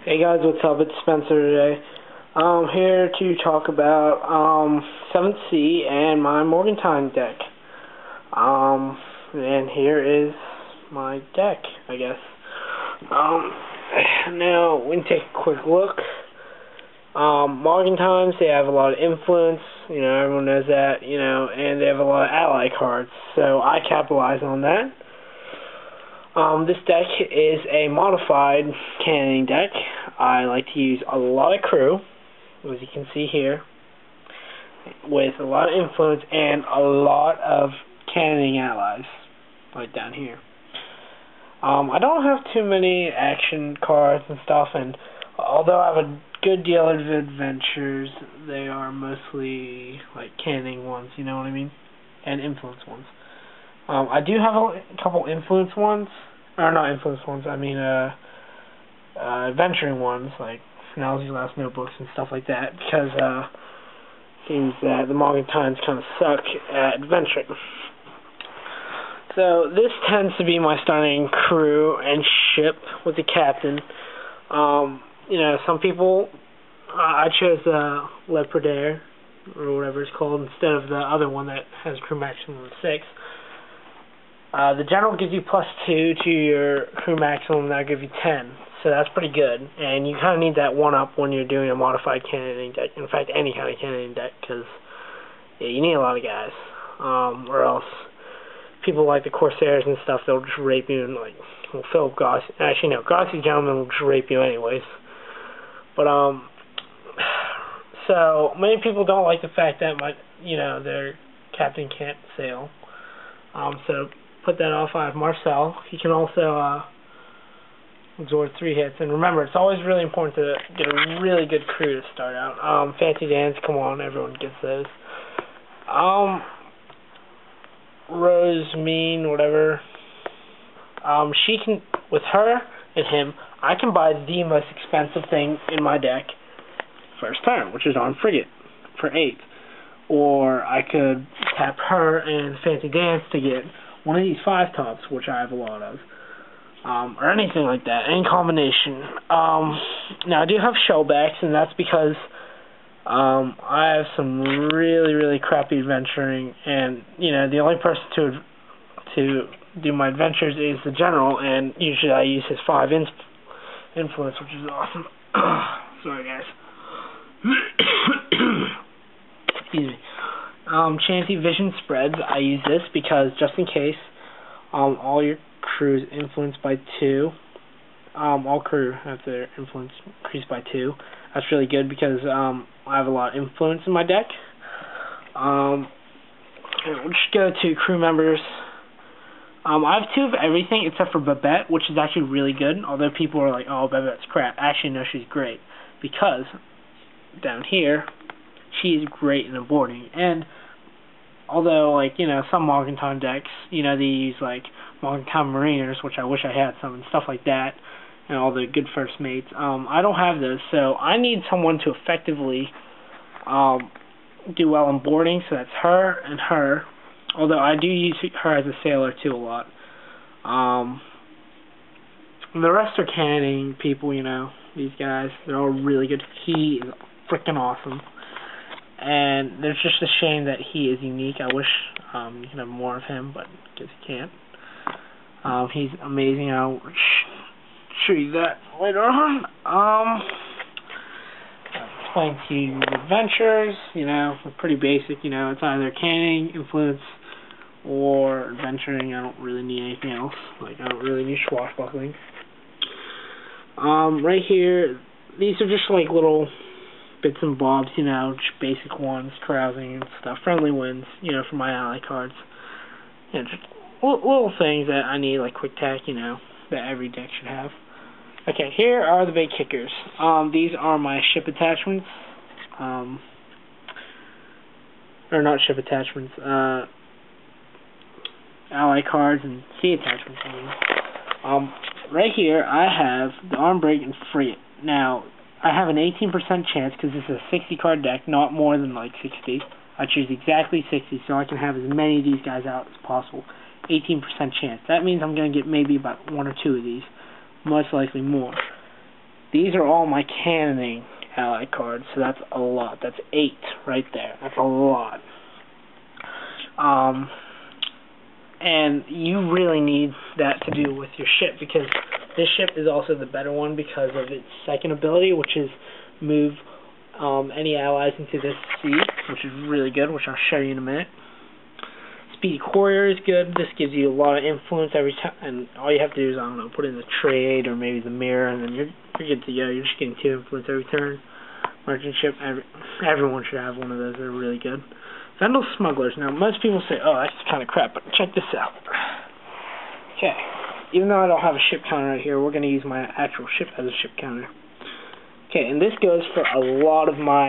Hey guys, what's up? It's Spencer today. I'm here to talk about 7th Sea and my Montaigne deck. And here is my deck, I guess. Now, we can take a quick look. Montagnes, they have a lot of influence, everyone knows that, and they have a lot of ally cards, so I capitalize on that. This deck is a modified cannoning deck. I like to use a lot of crew, as you can see here, with a lot of influence and a lot of cannoning allies, like down here. I don't have too many action cards and stuff, and although I have a good deal of adventures, they are mostly like cannoning ones, you know what I mean? And influence ones. I do have a couple influence ones, or not influence ones, I mean adventuring ones, like Finale's Last Notebooks and stuff like that, because it seems that the Montagnes kind of suck at adventuring. So this tends to be my starting crew and ship with the captain. Some people, I chose the Lepredaire, or whatever it's called, instead of the other one that has crew maximum of 6. The general gives you +2 to your crew maximum, that'll give you 10. So that's pretty good. And you kind of need that 1-up when you're doing a modified cannoning deck. In fact, any kind of cannoning deck, because you need a lot of guys. Or else people like the Corsairs and stuff, they'll just rape you and Philip Goss. Actually, no, Gossy Gentleman will just rape you anyways. But, so many people don't like the fact that their captain can't sail. So put that off. I have Marcel. He can also absorb 3 hits. And remember, it's always really important to get a really good crew to start out. Fancy Dance, come on, everyone gets those. Rose, Mean, whatever. She can, with her and him, I can buy the most expensive thing in my deck first turn, which is Armed Frigate for 8. Or I could tap her and Fancy Dance to get one of these 5-tops, which I have a lot of. Or anything like that, any combination. Now I do have shellbacks, and that's because I have some really, really crappy adventuring, and the only person to do my adventures is the general, and usually I use his 5 influence, which is awesome. Sorry guys. Excuse me. Chancy Vision Spreads, I use this because just in case all your crew is influenced by 2, all crew have their influence increased by 2. That's really good because I have a lot of influence in my deck. We'll just go to crew members. I have 2 of everything except for Babette, which is actually really good, although people are like, oh, Babette's crap. Actually, no, she's great, because down here, she's great in boarding. And although, some Montaigne decks, they use, Montaigne Mariners, which I wish I had some, and stuff like that, and all the good first mates. I don't have those, so I need someone to effectively do well in boarding, so that's her and her. Although I do use her as a sailor, too, a lot. The rest are cannoning people, these guys. They're all really good. He is freaking awesome. And there's just a shame that he is unique. I wish you can have more of him, but I guess you can't. He's amazing. I'll show you that later on. Explain to you adventures. They're pretty basic. It's either cannoning, influence, or adventuring. I don't really need anything else. I don't really need swashbuckling. Right here, these are just little bits and bobs, just basic ones, carousing and stuff. Friendly Winds, for my ally cards. Just little things that I need, like Quick Tack, that every deck should have. Okay, here are the big kickers. These are my ship attachments. Or not ship attachments, ally cards and sea attachments, I mean. Right here, I have the Arm Break and Frigate. Now, I have an 18% chance, because this is a 60-card deck, not more than 60. I choose exactly 60, so I can have as many of these guys out as possible. 18% chance. That means I'm going to get maybe about 1 or 2 of these. Most likely more. These are all my cannoning ally cards, so that's a lot. That's 8 right there. That's a lot. And you really need that to do with your ship, because this ship is also the better one because of its second ability, which is move any allies into this sea, which is really good, which I'll show you in a minute. Speedy Courier is good. This gives you a lot of influence every time, and all you have to do is, I don't know, put in the trade or maybe the mirror, and then you're good to go. You're just getting 2 influence every turn. Merchant ship, everyone should have one of those. They're really good. Vendel Smugglers. Now, most people say, oh, that's kind of crap, but check this out. Okay. Even though I don't have a ship counter right here, we're going to use my actual ship as a ship counter. Okay, and this goes for a lot of my